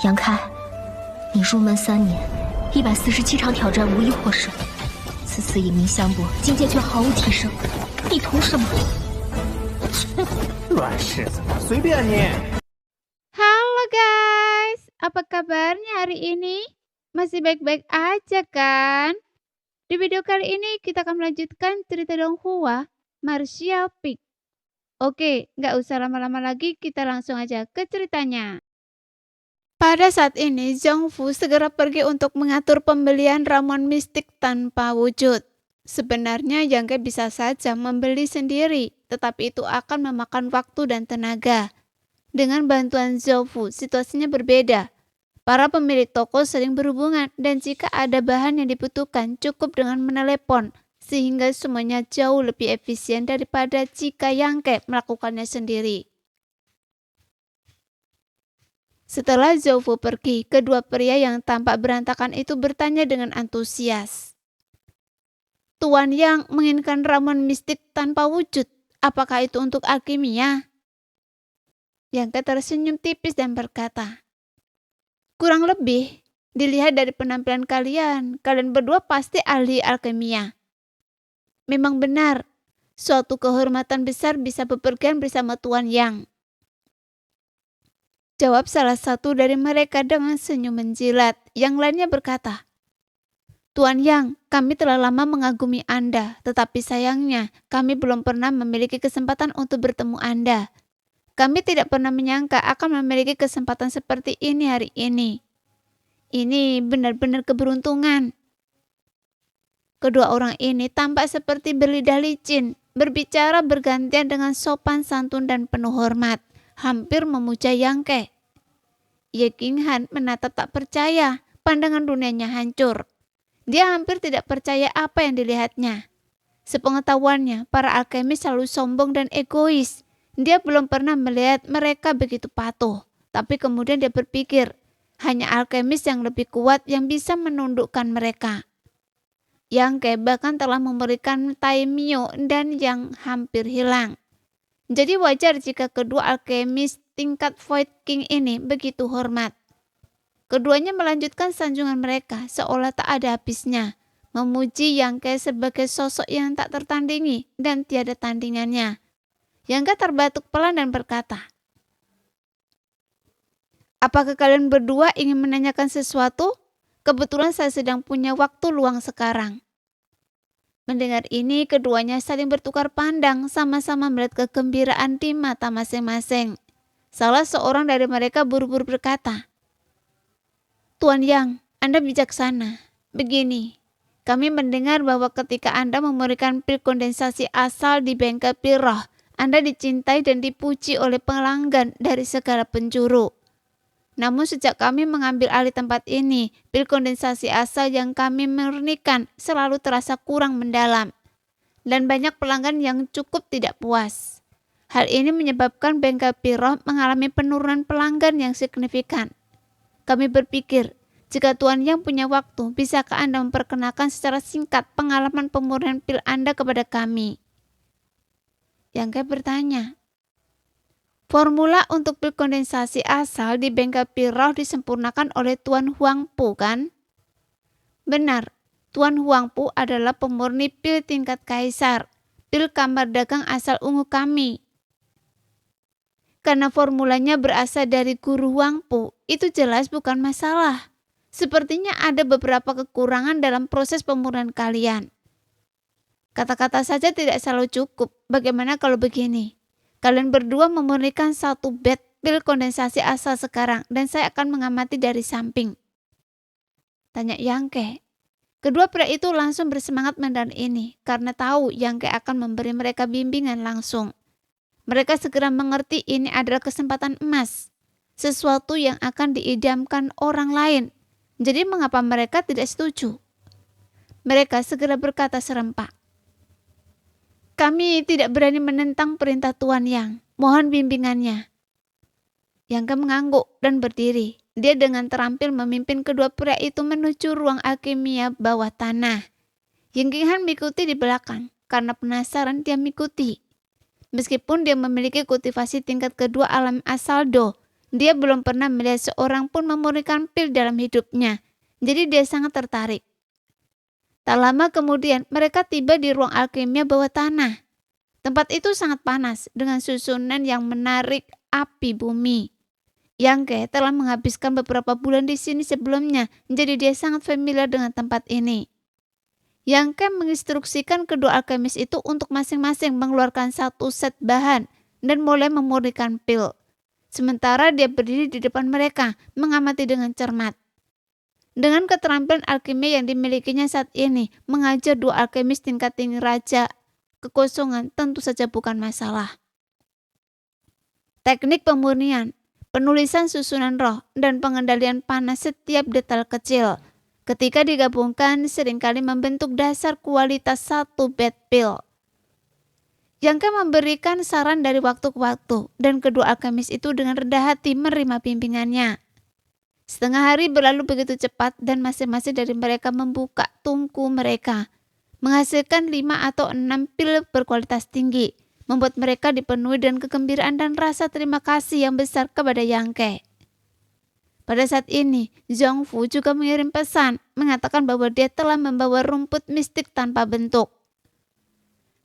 杨开，你入门3年，147场挑战无一获胜，此次以名相搏，境界却毫无提升，你图什么？软柿子，随便你。Halo guys, apa kabarnya hari ini? Masih baik-baik aja kan? Di video kali ini kita akan melanjutkan cerita Donghua, Martial Peak. Oke, nggak usah lama-lama lagi, kita langsung aja ke ceritanya. Pada saat ini, Zhongfu segera pergi untuk mengatur pembelian ramuan mistik tanpa wujud. Sebenarnya Yang Ke bisa saja membeli sendiri, tetapi itu akan memakan waktu dan tenaga. Dengan bantuan Zhongfu, situasinya berbeda. Para pemilik toko sering berhubungan dan jika ada bahan yang dibutuhkan cukup dengan menelepon, sehingga semuanya jauh lebih efisien daripada jika Yang Ke melakukannya sendiri. Setelah Zhongfu pergi, kedua pria yang tampak berantakan itu bertanya dengan antusias. Tuan Yang menginginkan ramuan mistik tanpa wujud. Apakah itu untuk alkimia? Yang Ke tersenyum tipis dan berkata, kurang lebih, dilihat dari penampilan kalian berdua pasti ahli alkimia. Memang benar, suatu kehormatan besar bisa bepergian bersama Tuan Yang. Jawab salah satu dari mereka dengan senyum menjilat. Yang lainnya berkata, Tuan Yang, kami telah lama mengagumi Anda, tetapi sayangnya kami belum pernah memiliki kesempatan untuk bertemu Anda. Kami tidak pernah menyangka akan memiliki kesempatan seperti ini hari ini. Ini benar-benar keberuntungan. Kedua orang ini tampak seperti berlidah licin, berbicara bergantian dengan sopan santun dan penuh hormat. Hampir memuja Yang Ke. Ye Qinghan menatap tak percaya, pandangan dunianya hancur. Dia hampir tidak percaya apa yang dilihatnya. Sepengetahuannya, para alkemis selalu sombong dan egois. Dia belum pernah melihat mereka begitu patuh. Tapi kemudian dia berpikir, hanya alkemis yang lebih kuat yang bisa menundukkan mereka. Yang Ke bahkan telah memberikan Tai Mio dan yang hampir hilang. Jadi wajar jika kedua alkemis tingkat Void King ini begitu hormat. Keduanya melanjutkan sanjungan mereka seolah tak ada habisnya, memuji Yang Ke sebagai sosok yang tak tertandingi dan tiada tandingannya. Yang Ke terbatuk pelan dan berkata, apakah kalian berdua ingin menanyakan sesuatu? Kebetulan saya sedang punya waktu luang sekarang. Mendengar ini, keduanya saling bertukar pandang, sama-sama melihat kegembiraan di mata masing-masing. Salah seorang dari mereka buru-buru berkata, Tuan Yang, Anda bijaksana. Begini, kami mendengar bahwa ketika Anda memberikan pil kondensasi asal di bengkel pil roh, Anda dicintai dan dipuji oleh pelanggan dari segala penjuru. Namun sejak kami mengambil alih tempat ini, pil kondensasi asal yang kami murnikan selalu terasa kurang mendalam. Dan banyak pelanggan yang cukup tidak puas. Hal ini menyebabkan bengkel pil roh mengalami penurunan pelanggan yang signifikan. Kami berpikir, jika Tuan Yang punya waktu, bisakah Anda memperkenalkan secara singkat pengalaman pemurnian pil Anda kepada kami? Yang Ke bertanya, formula untuk pil kondensasi asal di bengkel pil roh disempurnakan oleh Tuan Huangpu, kan? Benar, Tuan Huangpu adalah pemurni pil tingkat kaisar, pil kamar dagang asal ungu kami. Karena formulanya berasal dari guru Huangpu, itu jelas bukan masalah. Sepertinya ada beberapa kekurangan dalam proses pemurnian kalian. Kata-kata saja tidak selalu cukup, bagaimana kalau begini? Kalian berdua memurnikan satu bed pil kondensasi asal sekarang dan saya akan mengamati dari samping. Tanya Yang Ke. Kedua pria itu langsung bersemangat mendengar ini karena tahu Yang Ke akan memberi mereka bimbingan langsung. Mereka segera mengerti ini adalah kesempatan emas. Sesuatu yang akan diidamkan orang lain. Jadi mengapa mereka tidak setuju? Mereka segera berkata serempak. Kami tidak berani menentang perintah Tuan Yang. Mohon bimbingannya. Yang Ke mengangguk dan berdiri. Dia dengan terampil memimpin kedua pria itu menuju ruang alkimia bawah tanah. Yang Qinghan mengikuti di belakang. Karena penasaran dia mengikuti. Meskipun dia memiliki kultivasi tingkat kedua alam asal Do, Dia belum pernah melihat seorang pun memurnikan pil dalam hidupnya, jadi dia sangat tertarik. Tak lama kemudian mereka tiba di ruang alkimia bawah tanah. Tempat itu sangat panas dengan susunan yang menarik api bumi. Yangke telah menghabiskan beberapa bulan di sini sebelumnya, jadi dia sangat familiar dengan tempat ini. Yangke menginstruksikan kedua alkemis itu untuk masing-masing mengeluarkan satu set bahan dan mulai memurnikan pil. Sementara dia berdiri di depan mereka, mengamati dengan cermat. Dengan keterampilan alkimi yang dimilikinya saat ini, mengajar dua alkemis tingkat tinggi raja kekosongan tentu saja bukan masalah. Teknik pemurnian, penulisan susunan roh, dan pengendalian panas setiap detail kecil ketika digabungkan seringkali membentuk dasar kualitas satu bed pill. Yangke memberikan saran dari waktu ke waktu, dan kedua alkemis itu dengan rendah hati menerima bimbingannya. Setengah hari berlalu begitu cepat dan masing-masing dari mereka membuka tungku mereka, menghasilkan 5 atau 6 pil berkualitas tinggi, membuat mereka dipenuhi dengan kegembiraan dan rasa terima kasih yang besar kepada Yangke. Pada saat ini, Zhongfu juga mengirim pesan, mengatakan bahwa dia telah membawa rumput mistik tanpa bentuk.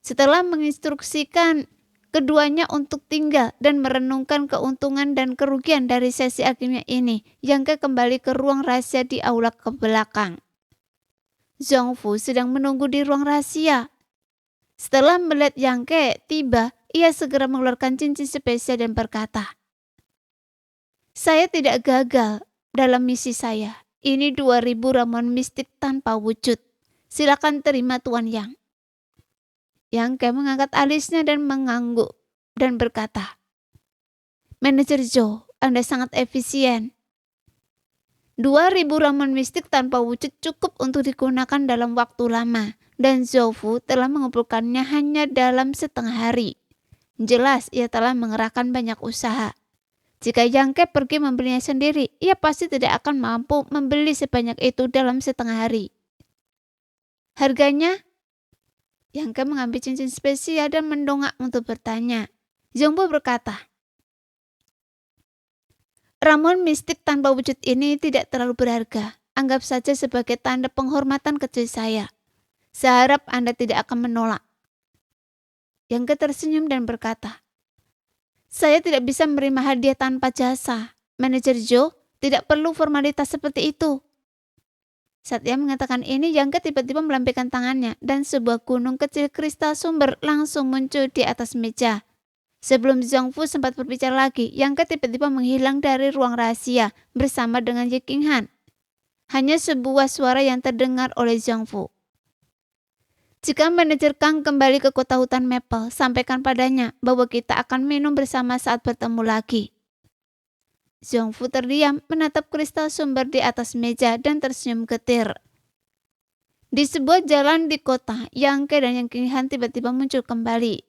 Setelah menginstruksikan keduanya untuk tinggal dan merenungkan keuntungan dan kerugian dari sesi alkimia ini, Yangke kembali ke ruang rahasia di aula ke belakang. Zhongfu sedang menunggu di ruang rahasia. Setelah melihat Yangke tiba, ia segera mengeluarkan cincin spesial dan berkata, "Saya tidak gagal dalam misi saya. Ini 2000 ramuan mistik tanpa wujud. Silakan terima Tuan Yang." Yangke mengangkat alisnya dan mengangguk dan berkata, "Manajer Zhou, Anda sangat efisien. 2000 ramuan mistik tanpa wujud cukup untuk digunakan dalam waktu lama, dan Zhoufu telah mengumpulkannya hanya dalam setengah hari. Jelas ia telah mengerahkan banyak usaha. Jika Yangke pergi membelinya sendiri, ia pasti tidak akan mampu membeli sebanyak itu dalam setengah hari. Harganya?" Yangke mengambil cincin spesial dan mendongak untuk bertanya. Zhongbu berkata, "Ramuan mistik tanpa wujud ini tidak terlalu berharga. Anggap saja sebagai tanda penghormatan kecil saya. Saya harap Anda tidak akan menolak." Yangke tersenyum dan berkata, "Saya tidak bisa menerima hadiah tanpa jasa. Manajer Zhou, tidak perlu formalitas seperti itu." Saat ia mengatakan ini, Yangke tiba-tiba melambaikan tangannya dan sebuah gunung kecil kristal sumber langsung muncul di atas meja. Sebelum Zhongfu sempat berbicara lagi, Yangke tiba-tiba menghilang dari ruang rahasia bersama dengan Ye Qinghan. Hanya sebuah suara yang terdengar oleh Zhongfu. "Jika manajer Kang kembali ke kota hutan Maple, sampaikan padanya bahwa kita akan minum bersama saat bertemu lagi." Zhongfu terdiam menatap kristal sumber di atas meja dan tersenyum getir. Di sebuah jalan di kota, Yangke dan Ye Qinghan tiba-tiba muncul kembali.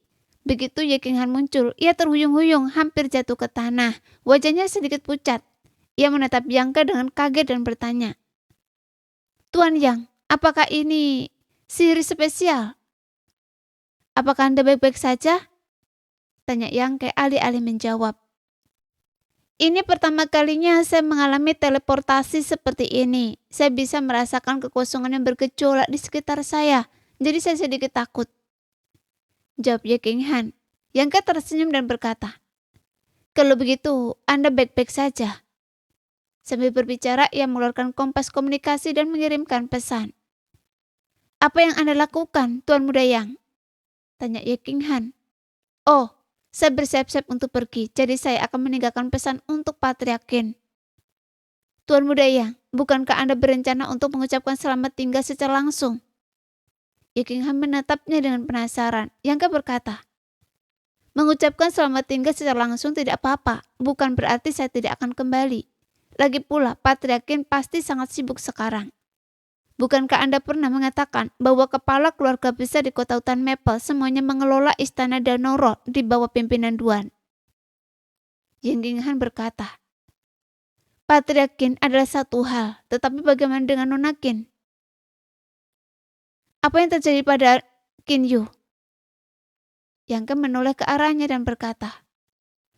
Begitu Ye Qinghan muncul, ia terhuyung-huyung hampir jatuh ke tanah. Wajahnya sedikit pucat. Ia menatap Yangke dengan kaget dan bertanya, "Tuan Yang, apakah ini sihir spesial? Apakah Anda baik-baik saja?" tanya Yangke alih-alih menjawab. "Ini pertama kalinya saya mengalami teleportasi seperti ini. Saya bisa merasakan kekosongan yang bergejolak di sekitar saya. Jadi saya sedikit takut," jawab Ye Qinghan. Yangke tersenyum dan berkata, "Kalau begitu, Anda baik-baik saja." Sambil berbicara, ia mengeluarkan kompas komunikasi dan mengirimkan pesan. "Apa yang Anda lakukan, Tuan Muda Yang?" tanya Ye Qinghan. "Oh, saya bersiap-siap untuk pergi, jadi saya akan meninggalkan pesan untuk Patriark Qin." "Tuan Muda Yang, bukankah Anda berencana untuk mengucapkan selamat tinggal secara langsung?" Ye Qinghan menatapnya dengan penasaran. Yangke berkata, "Mengucapkan selamat tinggal secara langsung tidak apa-apa, bukan berarti saya tidak akan kembali. Lagi pula, Patriark Qin pasti sangat sibuk sekarang. Bukankah Anda pernah mengatakan bahwa kepala keluarga besar di kota hutan Maple semuanya mengelola istana Danoro di bawah pimpinan Duan?" Ye Qinghan berkata, "Patriark Qin adalah satu hal, tetapi bagaimana dengan Nona Qin? Apa yang terjadi pada Qin Yu?" Yangke menoleh ke arahnya dan berkata,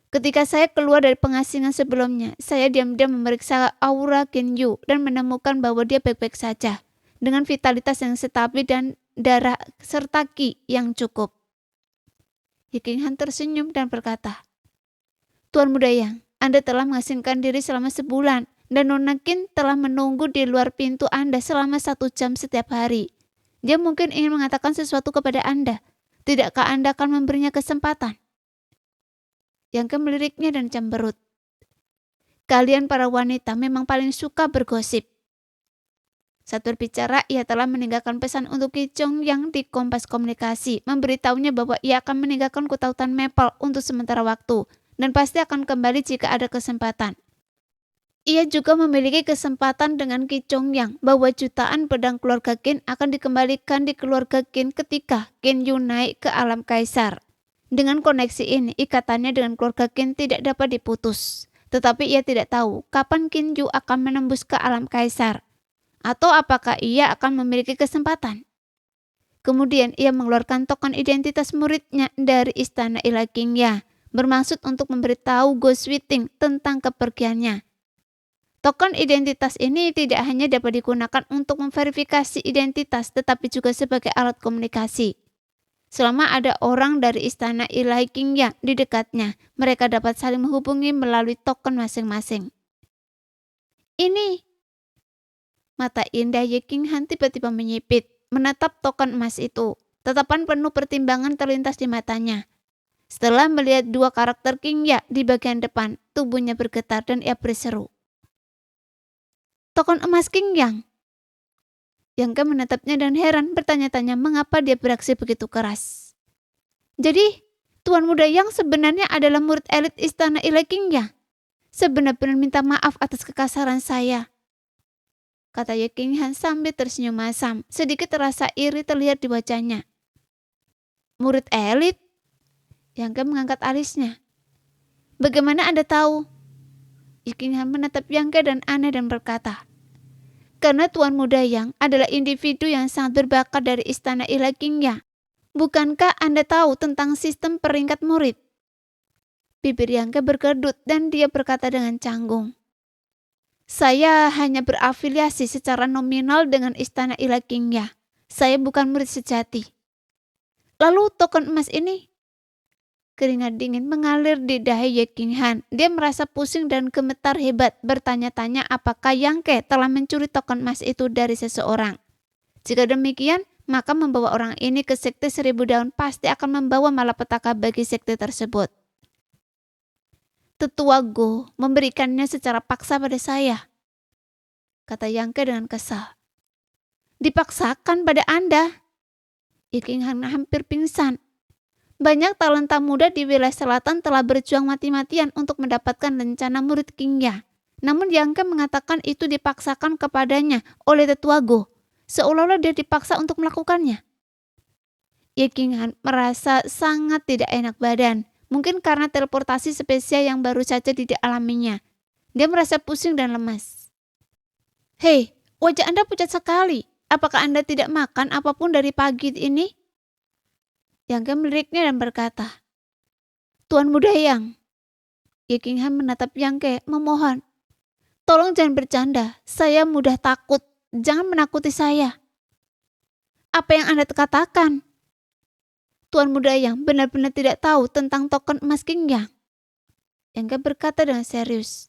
Ketika saya keluar dari pengasingan sebelumnya, saya diam-diam memeriksa aura Kinyu dan menemukan bahwa dia baik-baik saja, dengan vitalitas yang stabil dan darah serta ki yang cukup. Yeking-han tersenyum dan berkata, Tuan Muda Yang, Anda telah mengasingkan diri selama sebulan, dan Nona Qin telah menunggu di luar pintu Anda selama 1 jam setiap hari. Dia mungkin ingin mengatakan sesuatu kepada Anda. Tidakkah Anda akan memberinya kesempatan? Yang meliriknya dan cemberut. Kalian para wanita memang paling suka bergosip. Saat berbicara, ia telah meninggalkan pesan untuk Ki Chong yang di Kompas Komunikasi, memberitahunya bahwa ia akan meninggalkan kota hutan Maple untuk sementara waktu, dan pasti akan kembali jika ada kesempatan. Ia juga memiliki kesempatan dengan Ki Chong Yang bahwa jutaan pedang keluarga Qin akan dikembalikan di keluarga Qin ketika Qin Yu naik ke alam kaisar. Dengan koneksi ini, ikatannya dengan keluarga Qin tidak dapat diputus. Tetapi ia tidak tahu kapan Qin Yu akan menembus ke alam kaisar. Atau apakah ia akan memiliki kesempatan. Kemudian ia mengeluarkan token identitas muridnya dari istana Ilahi Qingya, bermaksud untuk memberitahu Go Switing tentang kepergiannya. Token identitas ini tidak hanya dapat digunakan untuk memverifikasi identitas, tetapi juga sebagai alat komunikasi. Selama ada orang dari istana Ilahi Qingya di dekatnya, mereka dapat saling menghubungi melalui token masing-masing. Ini. Mata indah Yeking-han tiba-tiba menyipit, menatap token emas itu. Tatapan penuh pertimbangan terlintas di matanya. Setelah melihat 2 karakter Qingya di bagian depan, tubuhnya bergetar dan ia berseru. Token emas Qingyang. Yang menatapnya dan heran bertanya-tanya mengapa dia beraksi begitu keras. Jadi, Tuan Muda Yang sebenarnya adalah murid elit istana Ilahi Qingya. Sebenar-benar minta maaf atas kekasaran saya, kata Yeking-han sambil tersenyum masam. Sedikit rasa iri terlihat di wajahnya. Murid elit? Yang mengangkat alisnya. Bagaimana Anda tahu? Yeking-han menatap Yang dan aneh dan berkata, karena Tuan Muda Yang adalah individu yang sangat berbakat dari istana Ilahi Qingya. Bukankah Anda tahu tentang sistem peringkat murid? Bibir Yang berkedut dan dia berkata dengan canggung. Saya hanya berafiliasi secara nominal dengan istana Ilahi Qingya. Saya bukan murid sejati. Lalu token emas ini? Keringat dingin mengalir di dahi Yeking-han. Dia merasa pusing dan gemetar hebat, bertanya-tanya apakah Yang telah mencuri token emas itu dari seseorang. Jika demikian, maka membawa orang ini ke sekte 1000 daun pasti akan membawa malapetaka bagi sekte tersebut. Tetua Go memberikannya secara paksa pada saya, kata Yang dengan kesal. Dipaksakan pada Anda? Yeking-han hampir pingsan. Banyak talenta muda di wilayah selatan telah berjuang mati-matian untuk mendapatkan lencana murid Qingya. Namun Yang mengatakan itu dipaksakan kepadanya oleh Tetua Go, seolah-olah dia dipaksa untuk melakukannya. Yeking-han merasa sangat tidak enak badan, mungkin karena teleportasi spesial yang baru saja dialaminya. Dia merasa pusing dan lemas. Hei, wajah Anda pucat sekali. Apakah Anda tidak makan apapun dari pagi ini? Yang meliriknya dan berkata, Tuan Muda Yang. Yeking-han menatap Yang memohon. Tolong jangan bercanda, saya mudah takut. Jangan menakuti saya. Apa yang Anda katakan? Tuan Muda Yang benar-benar tidak tahu tentang token emas Qingya. Yang berkata dengan serius.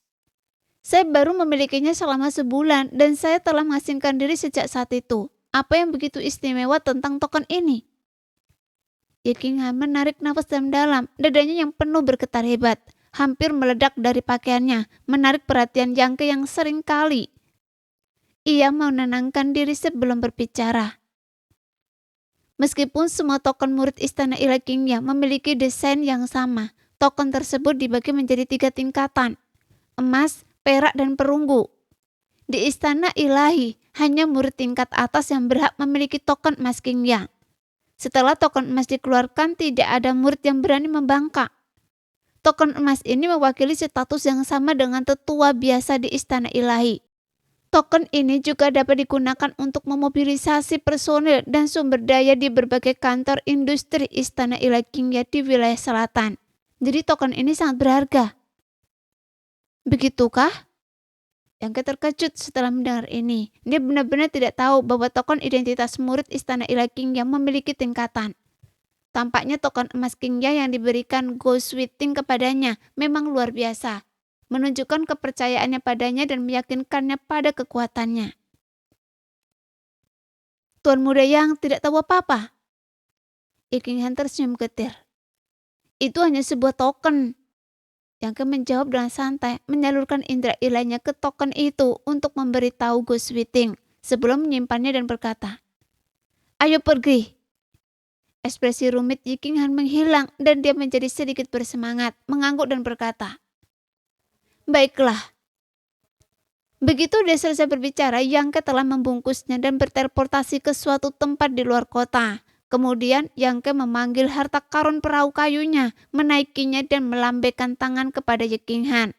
Saya baru memilikinya selama sebulan dan saya telah mengasingkan diri sejak saat itu. Apa yang begitu istimewa tentang token ini? Yeking-han menarik nafas dalam-dalam, dadanya yang penuh bergetar hebat, hampir meledak dari pakaiannya, menarik perhatian Yang yang sering kali. Ia mau menenangkan diri sebelum berbicara. Meskipun semua token murid istana Ilahi Qingya memiliki desain yang sama, token tersebut dibagi menjadi 3 tingkatan, emas, perak, dan perunggu. Di istana ilahi, hanya murid tingkat atas yang berhak memiliki token emas Qingya. Setelah token emas dikeluarkan, tidak ada murid yang berani membangkang. Token emas ini mewakili status yang sama dengan tetua biasa di istana ilahi. Token ini juga dapat digunakan untuk memobilisasi personil dan sumber daya di berbagai kantor industri istana Ilahi Qingya di wilayah selatan. Jadi token ini sangat berharga. Begitukah? Yangke terkejut setelah mendengar ini. Dia benar-benar tidak tahu bahwa token identitas murid Istana Ilahi Qingya memiliki tingkatan. Tampaknya token emas Qingya yang diberikan Go Switing kepadanya memang luar biasa, menunjukkan kepercayaannya padanya dan meyakinkannya pada kekuatannya. Tuan muda yang tidak tahu apa-apa. Ye Qinghan tersenyum getir. Itu hanya sebuah token. Yangke menjawab dengan santai, menyalurkan indera ilahnya ke token itu untuk memberitahu Go Switing sebelum menyimpannya dan berkata, "Ayo pergi." Ekspresi rumit Ye Qinghan menghilang dan dia menjadi sedikit bersemangat, mengangguk dan berkata, "Baiklah." Begitu dia selesai berbicara, Yangke telah membungkusnya dan berteleportasi ke suatu tempat di luar kota. Kemudian Yangke memanggil harta karun perahu kayunya, menaikinya dan melambaikan tangan kepada Ye Qinghan.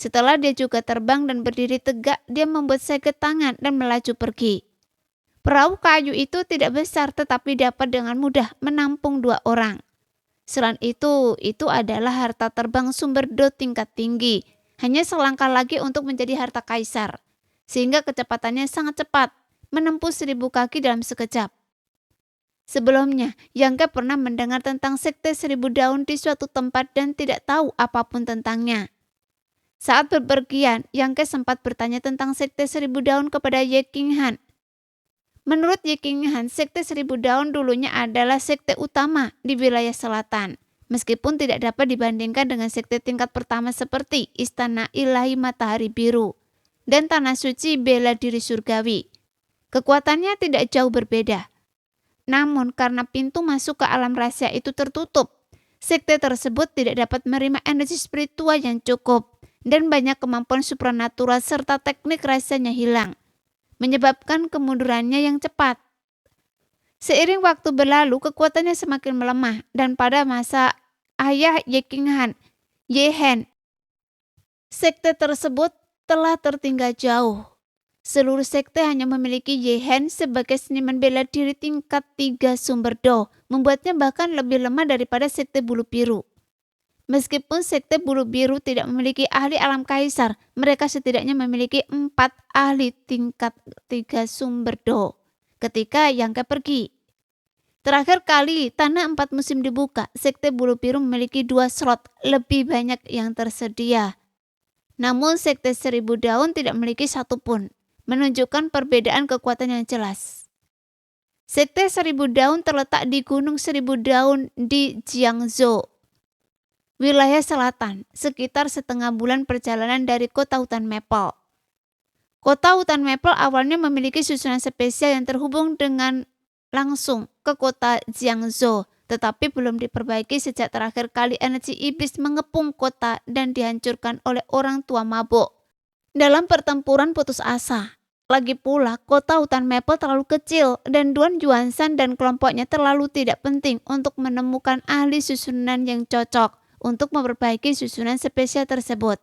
Setelah dia juga terbang dan berdiri tegak, dia membuat seket tangan dan melaju pergi. Perahu kayu itu tidak besar tetapi dapat dengan mudah menampung 2 orang. Selain itu adalah harta terbang sumber do tingkat tinggi. Hanya selangkah lagi untuk menjadi harta kaisar. Sehingga kecepatannya sangat cepat, menempuh 1000 kaki dalam sekejap. Sebelumnya, Yangke pernah mendengar tentang sekte 1000 daun di suatu tempat dan tidak tahu apapun tentangnya. Saat bepergian, Yangke sempat bertanya tentang sekte 1000 daun kepada Ye Qinghan. Menurut Ye Qinghan, sekte 1000 daun dulunya adalah sekte utama di wilayah selatan, meskipun tidak dapat dibandingkan dengan sekte tingkat pertama seperti Istana Ilahi Matahari Biru dan Tanah Suci Bela Diri Surgawi. Kekuatannya tidak jauh berbeda. Namun karena pintu masuk ke alam rahasia itu tertutup, sekte tersebut tidak dapat menerima energi spiritual yang cukup dan banyak kemampuan supranatural serta teknik rahasianya hilang, menyebabkan kemundurannya yang cepat. Seiring waktu berlalu, kekuatannya semakin melemah dan pada masa ayah Ye Qinghan, Ye Hen, sekte tersebut telah tertinggal jauh. Seluruh sekte hanya memiliki Ye Hen sebagai seniman bela diri tingkat 3 sumber do, membuatnya bahkan lebih lemah daripada sekte bulu biru. Meskipun sekte bulu biru tidak memiliki ahli alam kaisar, mereka setidaknya memiliki 4 ahli tingkat 3 sumber do. Ketika Yangke pergi, terakhir kali tanah 4 musim dibuka, sekte bulu biru memiliki 2 slot, lebih banyak yang tersedia. Namun sekte 1000 daun tidak memiliki satupun, menunjukkan perbedaan kekuatan yang jelas. Sekte 1000 daun terletak di Gunung 1000 Daun di Jiangzhou, wilayah selatan, sekitar setengah bulan perjalanan dari kota hutan Maple. Kota hutan Maple awalnya memiliki susunan spesial yang terhubung dengan langsung ke kota Jiangzhou, tetapi belum diperbaiki sejak terakhir kali energi iblis mengepung kota dan dihancurkan oleh orang tua mabuk dalam pertempuran putus asa. Lagi pula, kota hutan Maple terlalu kecil dan Duan Yuanshan dan kelompoknya terlalu tidak penting untuk menemukan ahli susunan yang cocok untuk memperbaiki susunan spesial tersebut.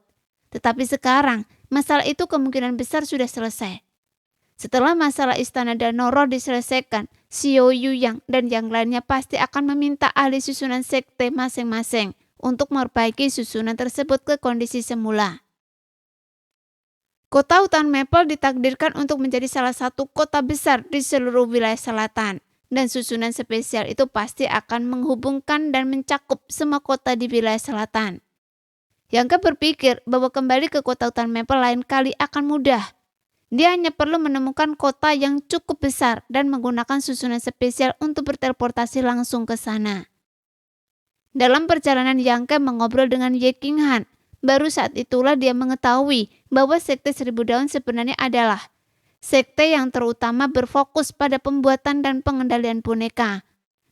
Tetapi sekarang, masalah itu kemungkinan besar sudah selesai. Setelah masalah Istana Danau Roh diselesaikan, Xiao Yuyang dan yang lainnya pasti akan meminta ahli susunan sekte masing-masing untuk memperbaiki susunan tersebut ke kondisi semula. Kota hutan Maple ditakdirkan untuk menjadi salah satu kota besar di seluruh wilayah selatan, dan susunan spesial itu pasti akan menghubungkan dan mencakup semua kota di wilayah selatan. Yangke berpikir bahwa kembali ke kota hutan Maple lain kali akan mudah. Dia hanya perlu menemukan kota yang cukup besar dan menggunakan susunan spesial untuk berteleportasi langsung ke sana. Dalam perjalanan Yangke mengobrol dengan Ye Qinghan. Baru saat itulah dia mengetahui bahwa sekte 1000 daun sebenarnya adalah sekte yang terutama berfokus pada pembuatan dan pengendalian boneka.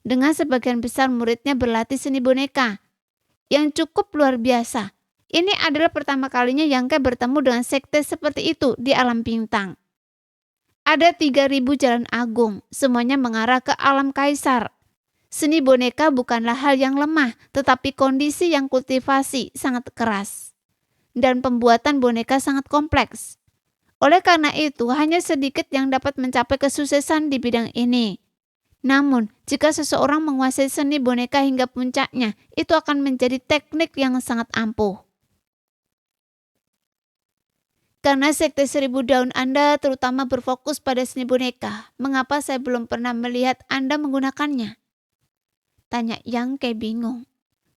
Dengan sebagian besar muridnya berlatih seni boneka yang cukup luar biasa. Ini adalah pertama kalinya Yangke bertemu dengan sekte seperti itu di alam bintang. Ada 3000 jalan agung, semuanya mengarah ke alam kaisar. Seni boneka bukanlah hal yang lemah, tetapi kondisi yang kultivasi sangat keras. Dan pembuatan boneka sangat kompleks. Oleh karena itu, hanya sedikit yang dapat mencapai kesuksesan di bidang ini. Namun, jika seseorang menguasai seni boneka hingga puncaknya, itu akan menjadi teknik yang sangat ampuh. Karena sekte 1000 daun Anda terutama berfokus pada seni boneka, mengapa saya belum pernah melihat Anda menggunakannya? Tanya Yang bingung.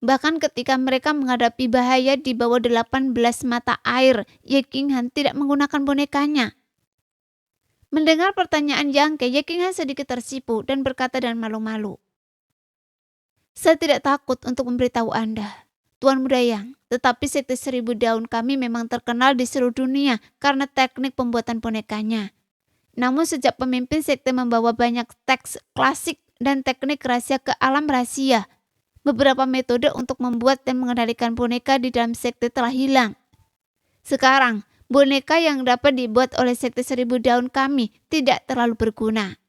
Bahkan ketika mereka menghadapi bahaya di bawah 18 mata air, Ye Qinghan tidak menggunakan bonekanya. Mendengar pertanyaan Yang Ye Qinghan sedikit tersipu dan berkata dengan malu-malu. Saya tidak takut untuk memberitahu Anda, Tuan Muda Yang, tetapi sekte 1000 daun kami memang terkenal di seluruh dunia karena teknik pembuatan bonekanya. Namun sejak pemimpin sekte membawa banyak teks klasik dan teknik rahasia ke alam rahasia, beberapa metode untuk membuat dan mengendalikan boneka di dalam sekte telah hilang. Sekarang, boneka yang dapat dibuat oleh sekte 1000 daun kami tidak terlalu berguna.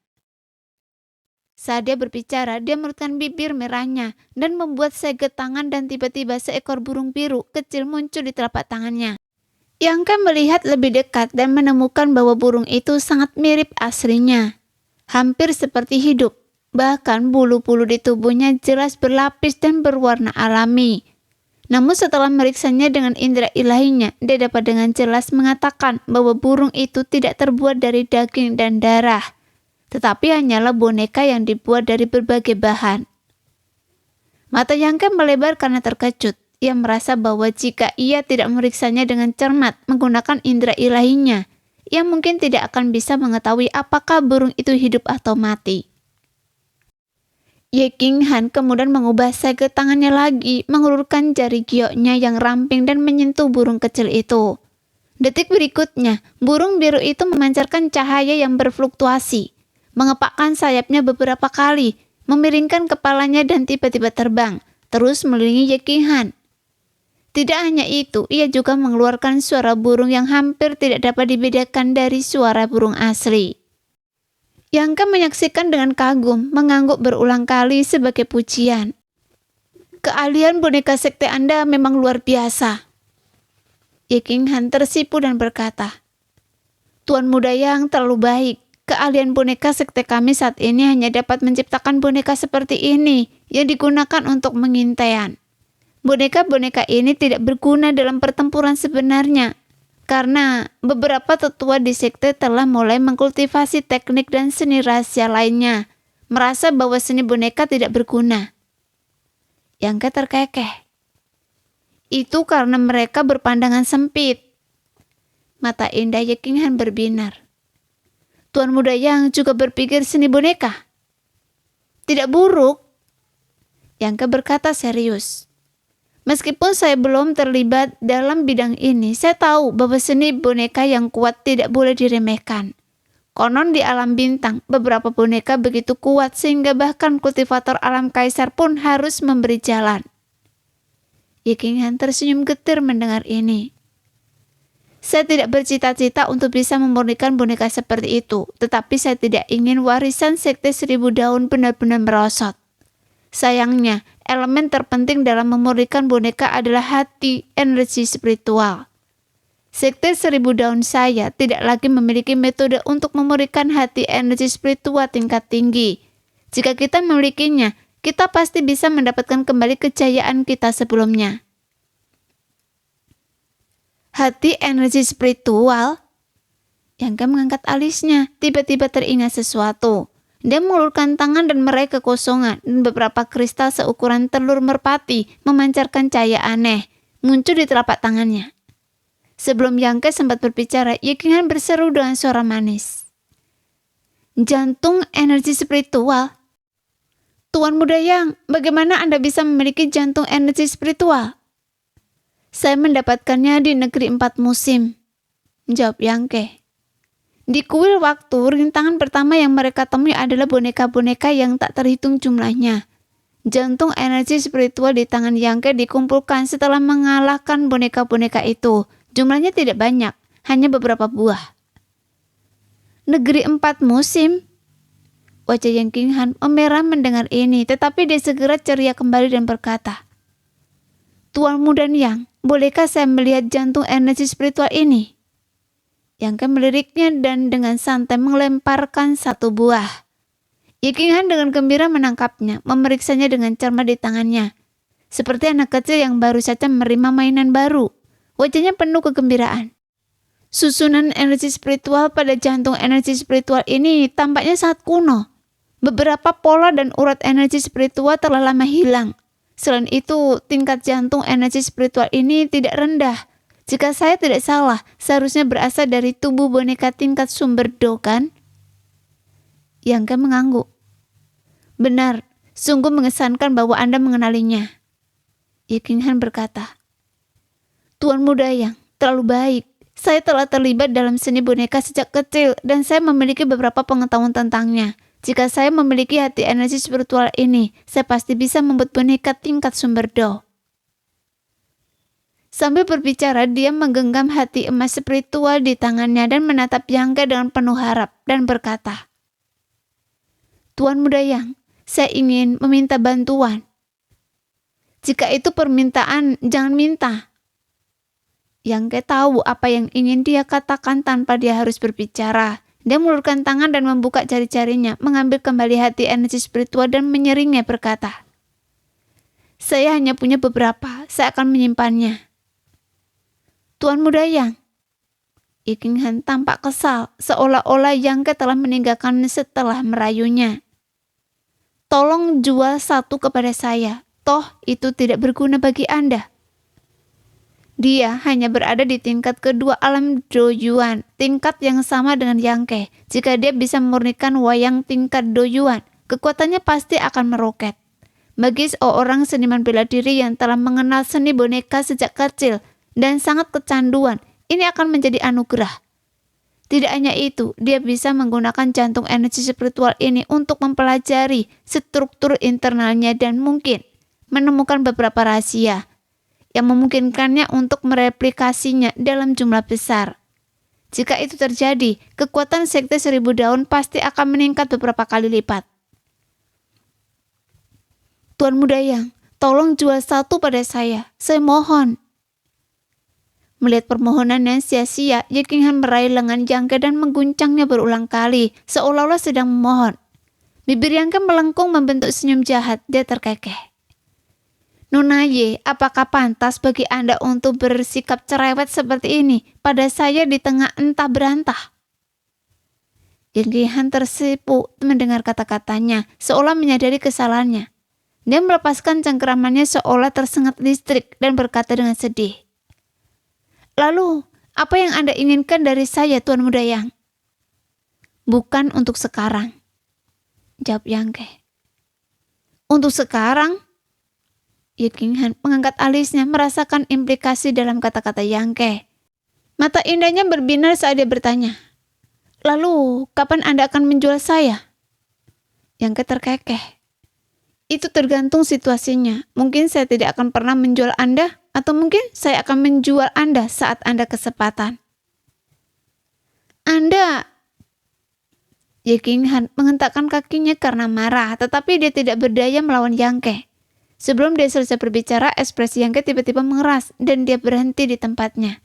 Saat dia berbicara, dia merutkan bibir merahnya dan membuat segel tangan dan tiba-tiba seekor burung biru kecil muncul di telapak tangannya. Yang melihat lebih dekat dan menemukan bahwa burung itu sangat mirip aslinya. Hampir seperti hidup. Bahkan bulu-bulu di tubuhnya jelas berlapis dan berwarna alami. Namun setelah meriksanya dengan indera ilahinya, dia dapat dengan jelas mengatakan bahwa burung itu tidak terbuat dari daging dan darah, tetapi hanyalah boneka yang dibuat dari berbagai bahan. Mata Yang melebar karena terkejut. Ia merasa bahwa jika ia tidak meriksanya dengan cermat menggunakan indera ilahinya, ia mungkin tidak akan bisa mengetahui apakah burung itu hidup atau mati. Ye Qinghan kemudian mengubah segel tangannya lagi, mengulurkan jari gioknya yang ramping dan menyentuh burung kecil itu. Detik berikutnya, burung biru itu memancarkan cahaya yang berfluktuasi, mengepakkan sayapnya beberapa kali, memiringkan kepalanya dan tiba-tiba terbang, terus mengelilingi Ye Qinghan. Tidak hanya itu, ia juga mengeluarkan suara burung yang hampir tidak dapat dibedakan dari suara burung asli. Yang menyaksikan dengan kagum, mengangguk berulang kali sebagai pujian. Keahlian boneka sekte Anda memang luar biasa. Ye Qinghan tersipu dan berkata, Tuan Muda Yang terlalu baik. Keahlian boneka sekte kami saat ini hanya dapat menciptakan boneka seperti ini yang digunakan untuk pengintaian. Boneka-boneka ini tidak berguna dalam pertempuran sebenarnya. Karena beberapa tetua di sekte telah mulai mengkultivasi teknik dan seni rahasia lainnya, merasa bahwa seni boneka tidak berguna. Yang terkekeh. Itu karena mereka berpandangan sempit. Mata indah Ye Qinghan berbinar. Tuan Muda Yang juga berpikir seni boneka tidak buruk. Yang berkata serius. Meskipun saya belum terlibat dalam bidang ini, saya tahu bahwa seni boneka yang kuat tidak boleh diremehkan. Konon di alam bintang, beberapa boneka begitu kuat sehingga bahkan kultivator alam kaisar pun harus memberi jalan. Ye Qinghan tersenyum getir mendengar ini. Saya tidak bercita-cita untuk bisa memurnikan boneka seperti itu, tetapi saya tidak ingin warisan sekte 1000 daun benar-benar merosot. Sayangnya, elemen terpenting dalam memurnikan boneka adalah hati energi spiritual. Sekte 1000 daun saya tidak lagi memiliki metode untuk memurnikan hati energi spiritual tingkat tinggi. Jika kita memilikinya, kita pasti bisa mendapatkan kembali kejayaan kita sebelumnya. Hati energi spiritual? Yang mengangkat alisnya, tiba-tiba teringat sesuatu. Dia mengulurkan tangan dan meraih kekosongan, dan beberapa kristal seukuran telur merpati memancarkan cahaya aneh, muncul di telapak tangannya. Sebelum Yang sempat berbicara, Ye Qinghan berseru dengan suara manis. Jantung energi spiritual? Tuan Muda Yang, bagaimana Anda bisa memiliki jantung energi spiritual? Saya mendapatkannya di negeri 4 musim, jawab Yang. Di kuil waktu, rintangan pertama yang mereka temui adalah boneka-boneka yang tak terhitung jumlahnya. Jantung energi spiritual di tangan Yang dikumpulkan setelah mengalahkan boneka-boneka itu. Jumlahnya tidak banyak, hanya beberapa buah. Negeri 4 musim? Wajah Ye Qinghan memerah mendengar ini, tetapi dia segera ceria kembali dan berkata, Tuan Muda Yang, bolehkah saya melihat jantung energi spiritual ini? Yang meliriknya dan dengan santai melemparkan satu buah. Ye King Han dengan gembira menangkapnya, memeriksanya dengan cermat di tangannya. Seperti anak kecil yang baru saja menerima mainan baru. Wajahnya penuh kegembiraan. Susunan energi spiritual pada jantung energi spiritual ini tampaknya sangat kuno. Beberapa pola dan urat energi spiritual telah lama hilang. Selain itu, tingkat jantung energi spiritual ini tidak rendah. Jika saya tidak salah, seharusnya berasal dari tubuh boneka tingkat sumber Do, kan? Yang Ke mengangguk. Benar, sungguh mengesankan bahwa Anda mengenalinya. Ye King Han berkata, Tuan Muda Yang, terlalu baik. Saya telah terlibat dalam seni boneka sejak kecil dan saya memiliki beberapa pengetahuan tentangnya. Jika saya memiliki hati energi spiritual ini, saya pasti bisa membuat boneka tingkat sumber Do. Sambil berbicara, dia menggenggam hati emas spiritual di tangannya dan menatap Yang Ke dengan penuh harap dan berkata, Tuan Muda Yang, saya ingin meminta bantuan. Jika itu permintaan, jangan minta. Yang Ke tahu apa yang ingin dia katakan tanpa dia harus berbicara. Dia mengulurkan tangan dan membuka jari-jarinya, mengambil kembali hati energi spiritual dan menyeringnya berkata, Saya hanya punya beberapa, saya akan menyimpannya. Tuan Muda Yang. Ye King Han tampak kesal, seolah-olah Yang Ke telah meninggalkannya setelah merayunya. Tolong jual satu kepada saya, toh itu tidak berguna bagi Anda. Dia hanya berada di tingkat kedua alam Do Yuan, tingkat yang sama dengan Yang Ke. Jika dia bisa memurnikan wayang tingkat Do Yuan, kekuatannya pasti akan meroket. Bagi seorang seniman bela diri yang telah mengenal seni boneka sejak kecil dan sangat kecanduan, ini akan menjadi anugerah. Tidak hanya itu, dia bisa menggunakan jantung energi spiritual ini untuk mempelajari struktur internalnya dan mungkin menemukan beberapa rahasia yang memungkinkannya untuk mereplikasinya dalam jumlah besar. Jika itu terjadi, kekuatan Sekte 1000 Daun pasti akan meningkat beberapa kali lipat. Tuan Muda Yang, tolong jual satu pada saya mohon. Melihat permohonan yang sia-sia, Ye King Han meraih lengan Yang Ke dan mengguncangnya berulang kali, seolah-olah sedang memohon. Bibir Yang Ke melengkung membentuk senyum jahat, dia terkekeh. Nona Ye, apakah pantas bagi Anda untuk bersikap cerewet seperti ini pada saya di tengah entah berantah? Ye King Han tersipu mendengar kata-katanya, seolah menyadari kesalahannya. Dia melepaskan cengkeramannya seolah tersengat listrik dan berkata dengan sedih. Lalu, apa yang Anda inginkan dari saya, Tuan Muda Yang? Bukan untuk sekarang, jawab Yang Ke. Untuk sekarang? Ye King Han mengangkat alisnya merasakan implikasi dalam kata-kata Yang Ke. Mata indahnya berbinar saat dia bertanya, Lalu, kapan Anda akan menjual saya? Yang Ke terkekeh. Itu tergantung situasinya. Mungkin saya tidak akan pernah menjual Anda, atau mungkin saya akan menjual Anda saat Anda kesempatan. Anda... Ye King Han menghentakkan kakinya karena marah, tetapi dia tidak berdaya melawan Yang Ke. Sebelum dia selesai berbicara, ekspresi Yang Ke tiba-tiba mengeras dan dia berhenti di tempatnya.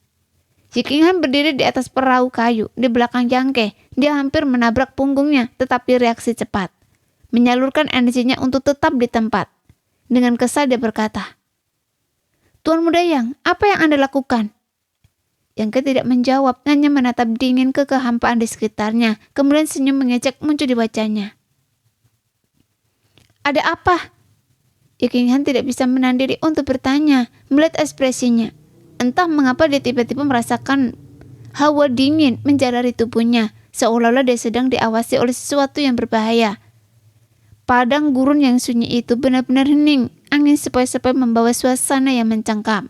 Ye King Han berdiri di atas perahu kayu di belakang Yang Ke. Dia hampir menabrak punggungnya, tetapi reaksi cepat. Menyalurkan energinya untuk tetap di tempat. Dengan kesal dia berkata, Tuan Muda Yang, apa yang Anda lakukan? Yang Ke tidak menjawab, hanya menatap dingin ke kehampaan di sekitarnya. Kemudian senyum mengejek muncul di wajahnya. Ada apa? Ye King Han tidak bisa menahan diri untuk bertanya, melihat ekspresinya. Entah mengapa dia tiba-tiba merasakan hawa dingin menjalari tubuhnya, seolah-olah dia sedang diawasi oleh sesuatu yang berbahaya. Padang gurun yang sunyi itu benar-benar hening, angin sepoi-sepoi membawa suasana yang mencengkam.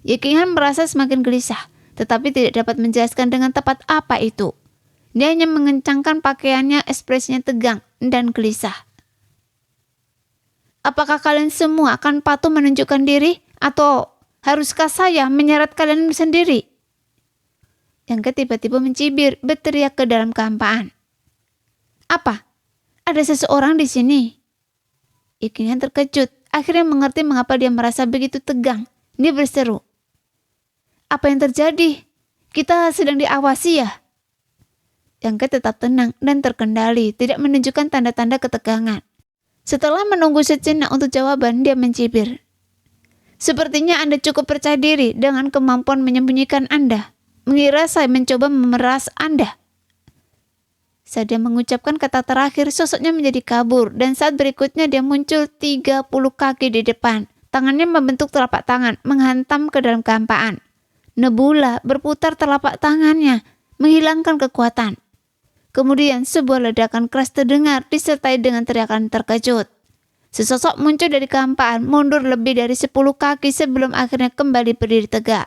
Ye King Han merasa semakin gelisah, tetapi tidak dapat menjelaskan dengan tepat apa itu. Dia hanya mengencangkan pakaiannya, ekspresinya tegang dan gelisah. Apakah kalian semua akan patuh menunjukkan diri? Atau haruskah saya menyeret kalian sendiri? Yang Ke tiba-tiba mencibir, berteriak ke dalam kehampaan. Apa? Ada seseorang di sini? Ye King Han terkejut, akhirnya mengerti mengapa dia merasa begitu tegang. Dia berseru. Apa yang terjadi? Kita sedang diawasi ya? Yangke tetap tenang dan terkendali, tidak menunjukkan tanda-tanda ketegangan. Setelah menunggu sejenak untuk jawaban, dia mencibir. Sepertinya Anda cukup percaya diri dengan kemampuan menyembunyikan Anda. Mengira saya mencoba memeras Anda. Saat dia mengucapkan kata terakhir, sosoknya menjadi kabur, dan saat berikutnya dia muncul 30 kaki di depan. Tangannya membentuk telapak tangan, menghantam ke dalam kehampaan. Nebula berputar telapak tangannya, menghilangkan kekuatan. Kemudian sebuah ledakan keras terdengar disertai dengan teriakan terkejut. Sesosok muncul dari kehampaan, mundur lebih dari 10 kaki sebelum akhirnya kembali berdiri tegak.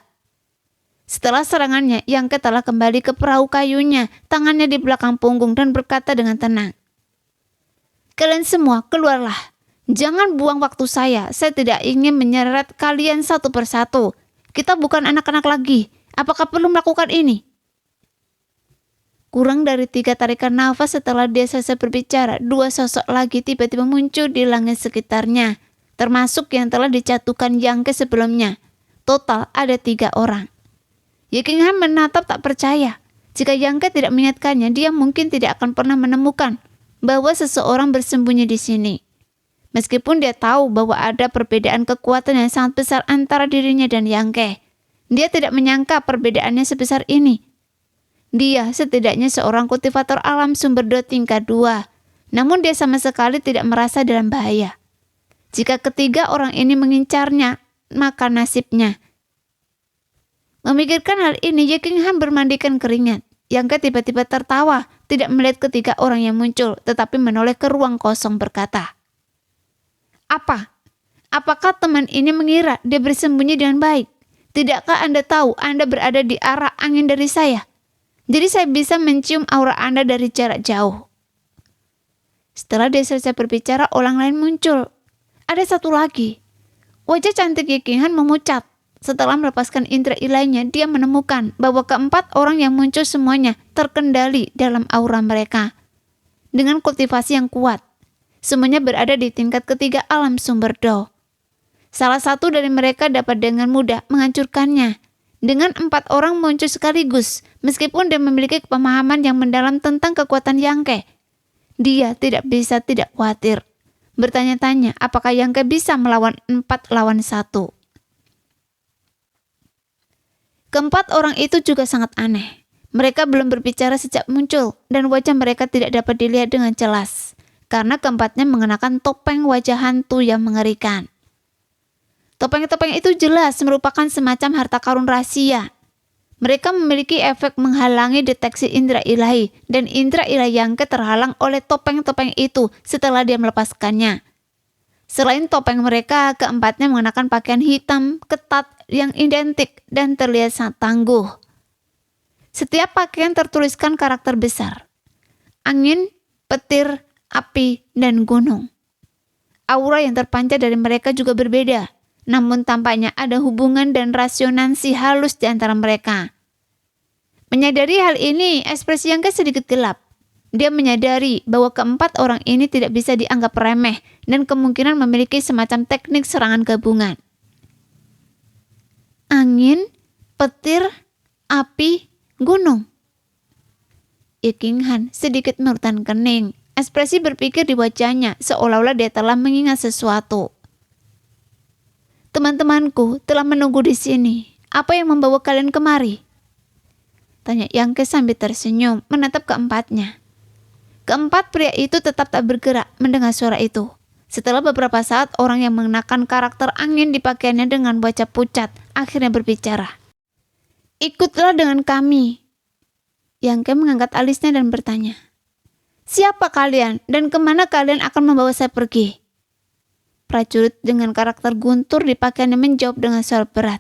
Setelah serangannya, Yangke telah kembali ke perahu kayunya, tangannya di belakang punggung dan berkata dengan tenang. Kalian semua keluarlah. Jangan buang waktu saya tidak ingin menyeret kalian satu persatu. Kita bukan anak-anak lagi. Apakah perlu melakukan ini? Kurang dari 3 tarikan nafas setelah dia selesai berbicara, 2 sosok lagi tiba-tiba muncul di langit sekitarnya, termasuk yang telah dijatuhkan Yangke sebelumnya. Total ada 3 orang. Yeking Han menatap tak percaya. Jika Yangke tidak mengingatkannya, dia mungkin tidak akan pernah menemukan bahwa seseorang bersembunyi di sini. Meskipun dia tahu bahwa ada perbedaan kekuatan yang sangat besar antara dirinya dan Yangke, dia tidak menyangka perbedaannya sebesar ini. Dia setidaknya seorang kultivator alam sumber do tingkat 2, namun dia sama sekali tidak merasa dalam bahaya. Jika ketiga orang ini mengincarnya, maka nasibnya. Memikirkan hal ini, Yeking Han bermandikan keringat. Yangke tiba-tiba tertawa, tidak melihat ketiga orang yang muncul, tetapi menoleh ke ruang kosong berkata, "Apa? Apakah teman ini mengira dia bersembunyi dengan baik? Tidakkah Anda tahu Anda berada di arah angin dari saya? Jadi saya bisa mencium aura Anda dari jarak jauh." Setelah dia selesai berbicara, orang lain muncul. Ada satu lagi. Wajah cantik Yeking Han memucat. Setelah melepaskan indera ilahnya, dia menemukan bahwa keempat orang yang muncul semuanya terkendali dalam aura mereka. Dengan kultivasi yang kuat, semuanya berada di tingkat ketiga alam sumber do. Salah satu dari mereka dapat dengan mudah menghancurkannya. Dengan 4 orang muncul sekaligus, meskipun dia memiliki pemahaman yang mendalam tentang kekuatan Yangke. Dia tidak bisa tidak khawatir. Bertanya-tanya apakah Yangke bisa melawan 4 lawan 1. Keempat orang itu juga sangat aneh. Mereka belum berbicara sejak muncul, dan wajah mereka tidak dapat dilihat dengan jelas, karena keempatnya mengenakan topeng wajah hantu yang mengerikan. Topeng-topeng itu jelas merupakan semacam harta karun rahasia. Mereka memiliki efek menghalangi deteksi indera ilahi, dan indera ilahi Yangke terhalang oleh topeng-topeng itu setelah dia melepaskannya. Selain topeng mereka, keempatnya mengenakan pakaian hitam, ketat, yang identik dan terlihat sangat tangguh. Setiap pakaian tertuliskan karakter besar. Angin, petir, api, dan gunung. Aura yang terpancar dari mereka juga berbeda, namun tampaknya ada hubungan dan resonansi halus di antara mereka. Menyadari hal ini, ekspresi Yangke sedikit gelap. Dia menyadari bahwa keempat orang ini tidak bisa dianggap remeh dan kemungkinan memiliki semacam teknik serangan gabungan. Angin, petir, api, gunung. Yeking Han sedikit mengerutkan kening. Ekspresi berpikir di wajahnya seolah-olah dia telah mengingat sesuatu. Teman-temanku telah menunggu di sini. Apa yang membawa kalian kemari? Tanya Yangke sambil tersenyum menatap keempatnya. Keempat pria itu tetap tak bergerak mendengar suara itu. Setelah beberapa saat, orang yang mengenakan karakter angin di pakaiannya dengan wajah pucat akhirnya berbicara. "Ikutlah dengan kami." Yangke mengangkat alisnya dan bertanya, "Siapa kalian dan kemana kalian akan membawa saya pergi?" Prajurit dengan karakter guntur di pakaiannya menjawab dengan suara berat.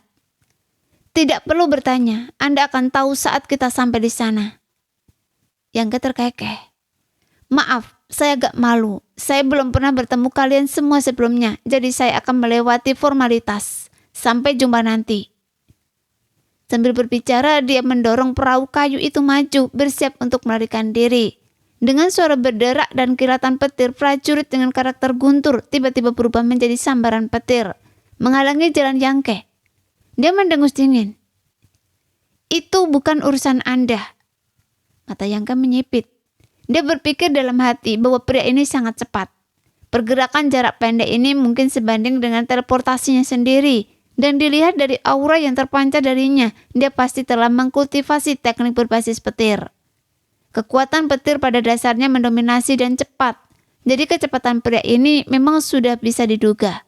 "Tidak perlu bertanya, Anda akan tahu saat kita sampai di sana." Yangke terkekeh. "Maaf, saya agak malu. Saya belum pernah bertemu kalian semua sebelumnya, jadi saya akan melewati formalitas. Sampai jumpa nanti." Sambil berbicara, dia mendorong perahu kayu itu maju, bersiap untuk melarikan diri. Dengan suara berderak dan kilatan petir, prajurit dengan karakter guntur tiba-tiba berubah menjadi sambaran petir, menghalangi jalan Yangke. Dia mendengus dingin. "Itu bukan urusan Anda." Mata Yang Ke menyipit. Dia berpikir dalam hati bahwa pria ini sangat cepat. Pergerakan jarak pendek ini mungkin sebanding dengan teleportasinya sendiri. Dan dilihat dari aura yang terpancar darinya, dia pasti telah mengkultivasi teknik berbasis petir. Kekuatan petir pada dasarnya mendominasi dan cepat. Jadi kecepatan pria ini memang sudah bisa diduga.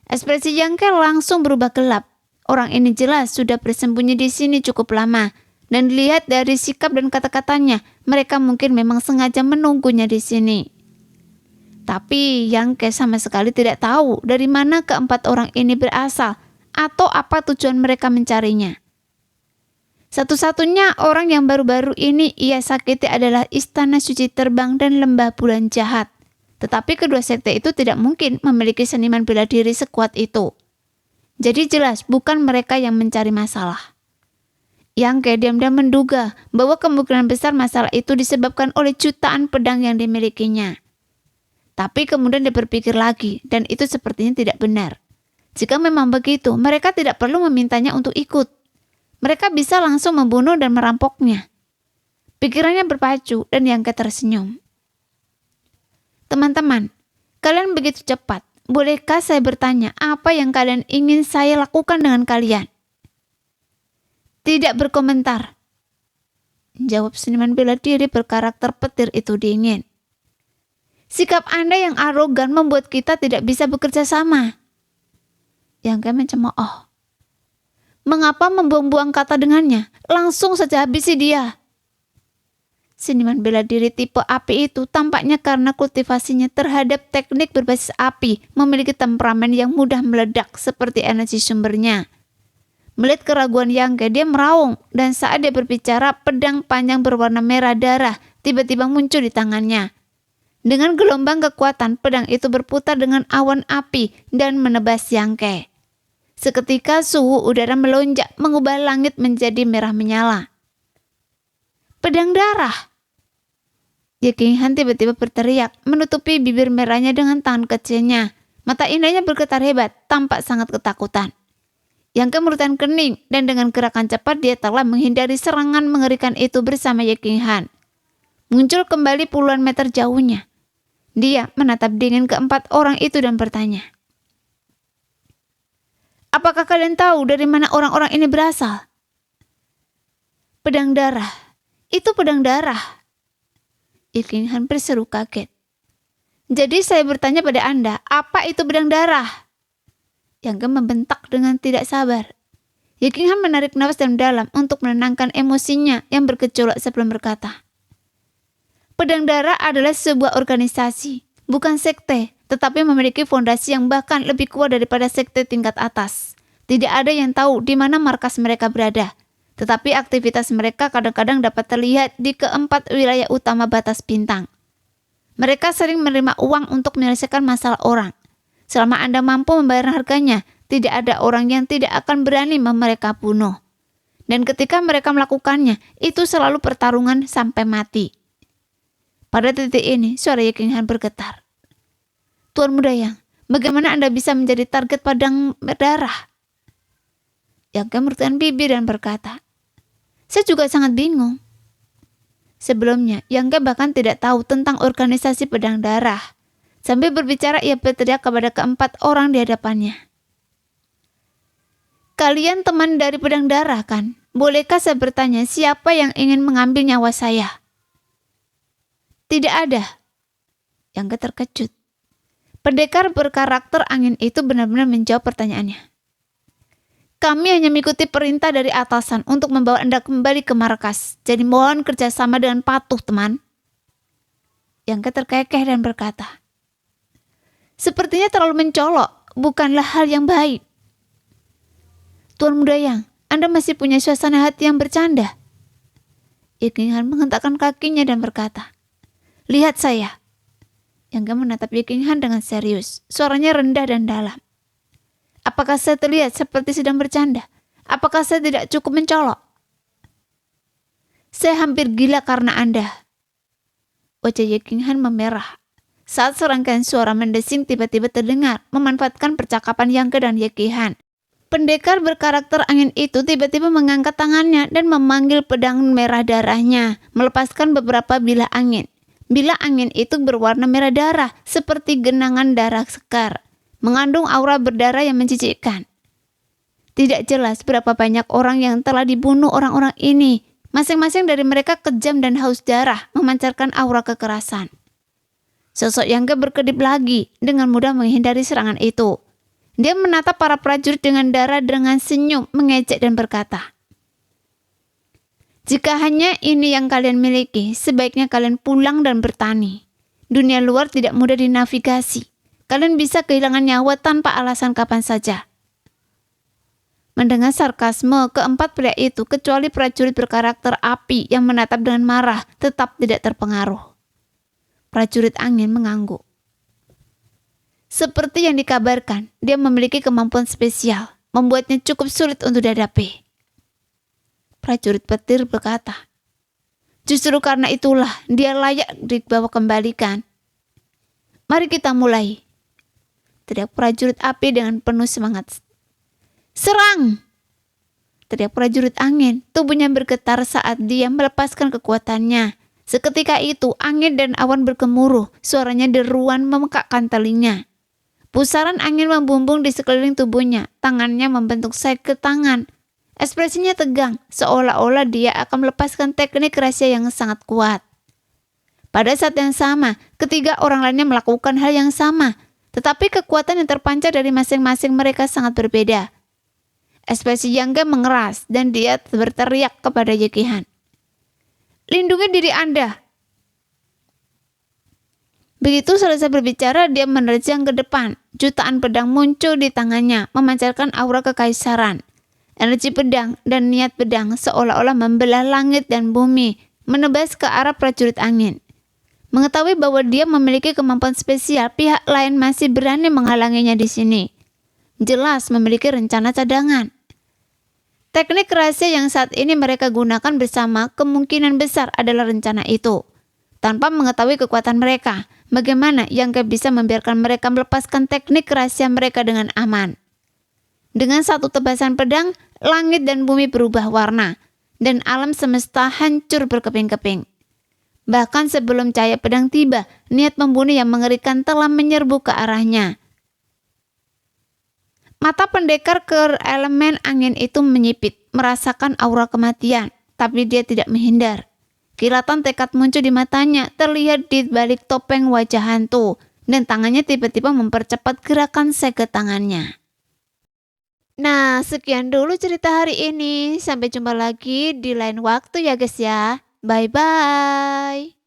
Ekspresi Yang Ke langsung berubah gelap. Orang ini jelas sudah bersembunyi di sini cukup lama. Dan dilihat dari sikap dan kata-katanya, mereka mungkin memang sengaja menunggunya di sini. Tapi Yang Ke sama sekali tidak tahu dari mana keempat orang ini berasal atau apa tujuan mereka mencarinya. Satu-satunya orang yang baru-baru ini ia sakiti adalah Istana Suci Terbang dan Lembah Bulan Jahat. Tetapi kedua sekte itu tidak mungkin memiliki seniman bela diri sekuat itu. Jadi jelas bukan mereka yang mencari masalah. Yang Ke diam-diam menduga bahwa kemungkinan besar masalah itu disebabkan oleh jutaan pedang yang dimilikinya. Tapi kemudian dia berpikir lagi, dan itu sepertinya tidak benar. Jika memang begitu, mereka tidak perlu memintanya untuk ikut. Mereka bisa langsung membunuh dan merampoknya. Pikirannya berpacu, dan Yang Ke tersenyum. Teman-teman, kalian begitu cepat. Bolehkah saya bertanya apa yang kalian ingin saya lakukan dengan kalian? Tidak berkomentar, jawab seniman bela diri berkarakter petir itu dingin. Sikap Anda yang arogan membuat kita tidak bisa bekerja sama. Yang Ke mencemooh. Mengapa membuang-buang kata dengannya? Langsung saja habisi dia. Seniman bela diri tipe api itu tampaknya karena kultivasinya terhadap teknik berbasis api memiliki temperamen yang mudah meledak seperti energi sumbernya. Melihat keraguan Yang Ke, dia meraung, dan saat dia berbicara, pedang panjang berwarna merah darah tiba-tiba muncul di tangannya. Dengan gelombang kekuatan, pedang itu berputar dengan awan api dan menebas Yang Ke. Seketika suhu udara melonjak, mengubah langit menjadi merah menyala. Pedang darah! Ye King Han tiba-tiba berteriak, menutupi bibir merahnya dengan tangan kecilnya. Mata indahnya bergetar hebat, tampak sangat ketakutan. Yang Ke merutkan kening, dan dengan gerakan cepat dia telah menghindari serangan mengerikan itu bersama Ye King Han. Muncul kembali puluhan meter jauhnya. Dia menatap dingin keempat orang itu dan bertanya, apakah kalian tahu dari mana orang-orang ini berasal? Pedang darah. Itu pedang darah. Ye King Han berseru kaget. Jadi saya bertanya pada Anda, apa itu pedang darah? Yang Ke membentak dengan tidak sabar. Ye King Han menarik nafas dalam-dalam untuk menenangkan emosinya yang bergejolak sebelum berkata, pedang darah adalah sebuah organisasi, bukan sekte, tetapi memiliki fondasi yang bahkan lebih kuat daripada sekte tingkat atas. Tidak ada yang tahu di mana markas mereka berada, tetapi aktivitas mereka kadang-kadang dapat terlihat di keempat wilayah utama batas bintang. Mereka sering menerima uang untuk menyelesaikan masalah orang. Selama Anda mampu membayar harganya, tidak ada orang yang tidak akan berani mereka bunuh. Dan ketika mereka melakukannya, itu selalu pertarungan sampai mati. Pada titik ini, suara Ye King Han bergetar. Tuan Muda Yang, bagaimana Anda bisa menjadi target pedang darah? Yang Ke merutkan bibir dan berkata, saya juga sangat bingung. Sebelumnya, Yang Ke bahkan tidak tahu tentang organisasi pedang darah. Sambil berbicara, ia berteriak kepada keempat orang di hadapannya. Kalian teman dari pedang darah kan? Bolehkah saya bertanya siapa yang ingin mengambil nyawa saya? Tidak ada. Yang Ke terkejut. Pendekar berkarakter angin itu benar-benar menjawab pertanyaannya. Kami hanya mengikuti perintah dari atasan untuk membawa Anda kembali ke markas. Jadi mohon kerjasama dengan patuh, teman. Yang Ke terkekeh dan berkata, sepertinya terlalu mencolok, bukanlah hal yang baik. Tuan Muda Yang, Anda masih punya suasana hati yang bercanda. Ye King Han menghentakkan kakinya dan berkata, lihat saya. Yang Ke menatap Ye King Han dengan serius, suaranya rendah dan dalam. Apakah saya terlihat seperti sedang bercanda? Apakah saya tidak cukup mencolok? Saya hampir gila karena Anda. Wajah Ye King Han memerah. Saat serangkaian suara mendesing tiba-tiba terdengar, memanfaatkan percakapan Yang Ke dan Ye King Han. Pendekar berkarakter angin itu tiba-tiba mengangkat tangannya dan memanggil pedang merah darahnya, melepaskan beberapa bilah angin. Bilah angin itu berwarna merah darah, seperti genangan darah sekar, mengandung aura berdarah yang menjijikkan. Tidak jelas berapa banyak orang yang telah dibunuh orang-orang ini. Masing-masing dari mereka kejam dan haus darah, memancarkan aura kekerasan. Sosok Yangge berkedip lagi, dengan mudah menghindari serangan itu. Dia menatap para prajurit dengan darah dengan senyum, mengejek dan berkata, "Jika hanya ini yang kalian miliki, sebaiknya kalian pulang dan bertani. Dunia luar tidak mudah dinavigasi. Kalian bisa kehilangan nyawa tanpa alasan kapan saja." Mendengar sarkasme keempat pria itu, kecuali prajurit berkarakter api yang menatap dengan marah, tetap tidak terpengaruh. Prajurit angin mengangguk. Seperti yang dikabarkan, dia memiliki kemampuan spesial, membuatnya cukup sulit untuk dihadapi. Prajurit petir berkata, "Justru karena itulah dia layak dibawa kembalikan. Mari kita mulai." Teriak prajurit api dengan penuh semangat. "Serang!" teriak prajurit angin. Tubuhnya bergetar saat dia melepaskan kekuatannya. Seketika itu, angin dan awan bergemuruh. Suaranya deruan memekakkan telinga. Pusaran angin membumbung di sekeliling tubuhnya. Tangannya membentuk seke tangan. Ekspresinya tegang, seolah-olah dia akan melepaskan teknik rahasia yang sangat kuat. Pada saat yang sama, ketiga orang lainnya melakukan hal yang sama. Tetapi kekuatan yang terpancar dari masing-masing mereka sangat berbeda. Ekspresi Yangge mengeras dan dia berteriak kepada Yekihan, "Lindungi diri Anda." Begitu selesai berbicara, dia menerjang ke depan. Jutaan pedang muncul di tangannya, memancarkan aura kekaisaran. Energi pedang dan niat pedang seolah-olah membelah langit dan bumi, menebas ke arah prajurit angin. Mengetahui bahwa dia memiliki kemampuan spesial, pihak lain masih berani menghalanginya di sini. Jelas memiliki rencana cadangan. Teknik rahasia yang saat ini mereka gunakan bersama kemungkinan besar adalah rencana itu. Tanpa mengetahui kekuatan mereka, bagaimana Yangge bisa membiarkan mereka melepaskan teknik rahasia mereka dengan aman? Dengan satu tebasan pedang, langit dan bumi berubah warna, dan alam semesta hancur berkeping-keping. Bahkan sebelum cahaya pedang tiba, niat membunuh yang mengerikan telah menyerbu ke arahnya. Mata pendekar ke elemen angin itu menyipit, merasakan aura kematian, tapi dia tidak menghindar. Kilatan tekad muncul di matanya, terlihat di balik topeng wajah hantu, dan tangannya tiba-tiba mempercepat gerakan seke tangannya. Nah, sekian dulu cerita hari ini. Sampai jumpa lagi di lain waktu ya guys ya. Bye-bye.